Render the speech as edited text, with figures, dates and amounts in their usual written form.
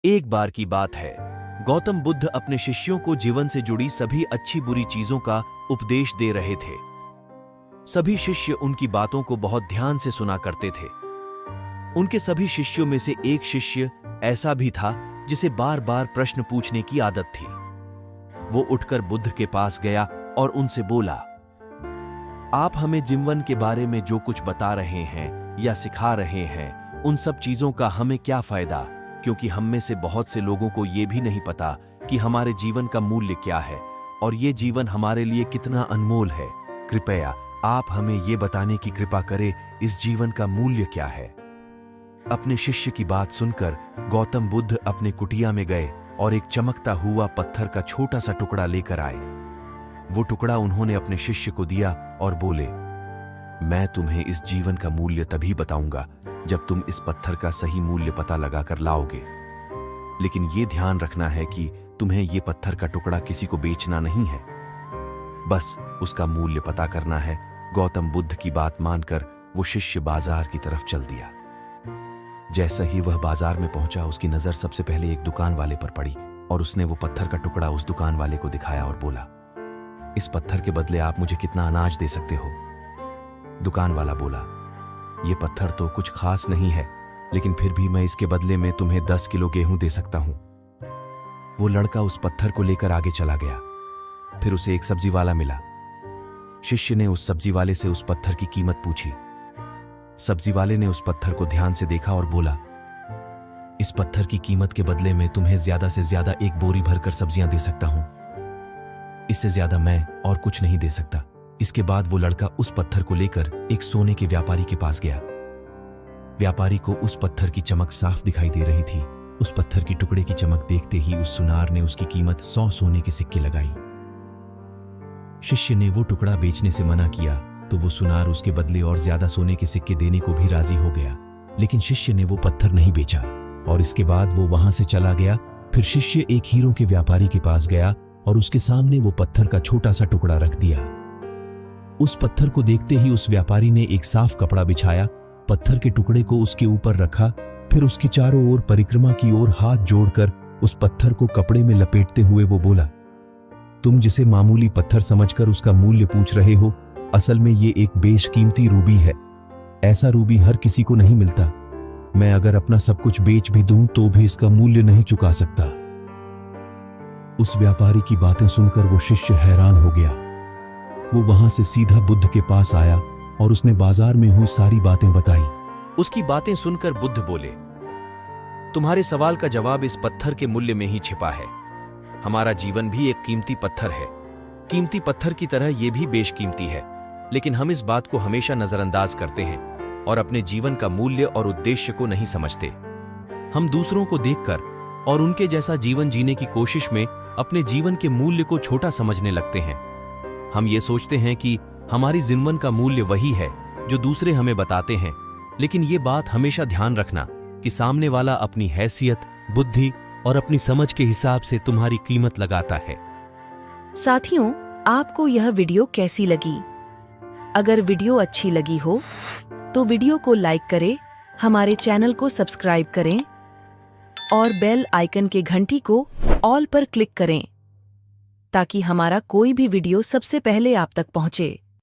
एक बार की बात है, गौतम बुद्ध अपने शिष्यों को जीवन से जुड़ी सभी अच्छी बुरी चीजों का उपदेश दे रहे थे। सभी शिष्य उनकी बातों को बहुत ध्यान से सुना करते थे। उनके सभी शिष्यों में से एक शिष्य ऐसा भी था जिसे बार बार प्रश्न पूछने की आदत थी। वो उठकर बुद्ध के पास गया और उनसे बोला, आप हमें जीवन के बारे में जो कुछ बता रहे हैं या सिखा रहे हैं, उन सब चीजों का हमें क्या फायदा, क्योंकि हम में से बहुत से लोगों को यह भी नहीं पता कि हमारे जीवन का मूल्य क्या है और ये जीवन हमारे लिए कितना अनमोल है। कृपया आप हमें ये बताने की कृपा करें, इस जीवन का मूल्य क्या है। अपने शिष्य की बात सुनकर गौतम बुद्ध अपने कुटिया में गए और एक चमकता हुआ पत्थर का छोटा सा टुकड़ा लेकर आए। वो टुकड़ा उन्होंने अपने शिष्य को दिया और बोले, मैं तुम्हें इस जीवन का मूल्य तभी बताऊंगा जब तुम इस पत्थर का सही मूल्य पता लगाकर लाओगे। लेकिन यह ध्यान रखना है कि तुम्हें यह पत्थर का टुकड़ा किसी को बेचना नहीं है, बस उसका मूल्य पता करना है। गौतम बुद्ध की बात मानकर वो शिष्य बाजार की तरफ चल दिया। जैसा ही वह बाजार में पहुंचा, उसकी नजर सबसे पहले एक दुकान वाले पर पड़ी और उसने वो पत्थर का टुकड़ा उस दुकान वाले को दिखाया और बोला, इस पत्थर के बदले आप मुझे कितना अनाज दे सकते हो। दुकान वाला बोला, यह पत्थर तो कुछ खास नहीं है, लेकिन फिर भी मैं इसके बदले में तुम्हें 10 किलो गेहूं दे सकता हूं। वो लड़का उस पत्थर को लेकर आगे चला गया। फिर उसे एक सब्जी वाला मिला। शिष्य ने उस सब्जी वाले से उस पत्थर की कीमत पूछी। सब्जी वाले ने उस पत्थर को ध्यान से देखा और बोला, इस पत्थर की कीमत के बदले में तुम्हें ज्यादा से ज्यादा एक बोरी भरकर सब्जियां दे सकता हूं, इससे ज्यादा मैं और कुछ नहीं दे सकता। इसके बाद वो लड़का उस पत्थर को लेकर एक सोने के व्यापारी के पास गया। व्यापारी को उस पत्थर की चमक साफ दिखाई दे रही थी। उस पत्थर की टुकड़े की चमक देखते ही उस सुनार ने उसकी कीमत 100 सोने के सिक्के लगाई। शिष्य ने वो टुकड़ा बेचने से मना किया तो वो सुनार उसके बदले और ज्यादा सोने के सिक्के देने को भी राजी हो गया, लेकिन शिष्य ने वो पत्थर नहीं बेचा और इसके बाद वो वहां से चला गया। फिर शिष्य एक हीरों के व्यापारी के पास गया और उसके सामने वो पत्थर का छोटा सा टुकड़ा रख दिया। उस पत्थर को देखते ही उस व्यापारी ने एक साफ कपड़ा बिछाया, पत्थर के टुकड़े को उसके ऊपर रखा, फिर उसकी चारों ओर परिक्रमा की ओर हाथ जोड़कर उस पत्थर को कपड़े में लपेटते हुए वो बोला, तुम जिसे मामूली पत्थर समझकर उसका मूल्य पूछ रहे हो, असल में ये एक बेशकीमती रूबी है। ऐसा रूबी हर किसी को नहीं मिलता। मैं अगर अपना सब कुछ बेच भी दूं तो भी इसका मूल्य नहीं चुका सकता। उस व्यापारी की बातें सुनकर वो शिष्य हैरान हो गया। वो वहां से सीधा बुद्ध के पास आया और उसने बाजार में हुई सारी बातें बताई। उसकी बातें सुनकर बुद्ध बोले, तुम्हारे सवाल का जवाब इस पत्थर के मूल्य में ही छिपा है। हमारा जीवन भी एक कीमती पत्थर है। कीमती पत्थर की तरह यह भी बेशकीमती है, लेकिन हम इस बात को हमेशा नजरअंदाज करते हैं और अपने जीवन का मूल्य और उद्देश्य को नहीं समझते। हम दूसरों को देखकर और उनके जैसा जीवन जीने की कोशिश में अपने जीवन के मूल्य को छोटा समझने लगते हैं। हम ये सोचते हैं कि हमारी जीवन का मूल्य वही है जो दूसरे हमें बताते हैं, लेकिन ये बात हमेशा ध्यान रखना कि सामने वाला अपनी हैसियत, बुद्धि और अपनी समझ के हिसाब से तुम्हारी कीमत लगाता है। साथियों, आपको यह वीडियो कैसी लगी? अगर वीडियो अच्छी लगी हो तो वीडियो को लाइक करें, हमारे चैनल को सब्सक्राइब करें और बेल आइकन के घंटी को ऑल पर क्लिक करें ताकि हमारा कोई भी वीडियो सबसे पहले आप तक पहुंचे।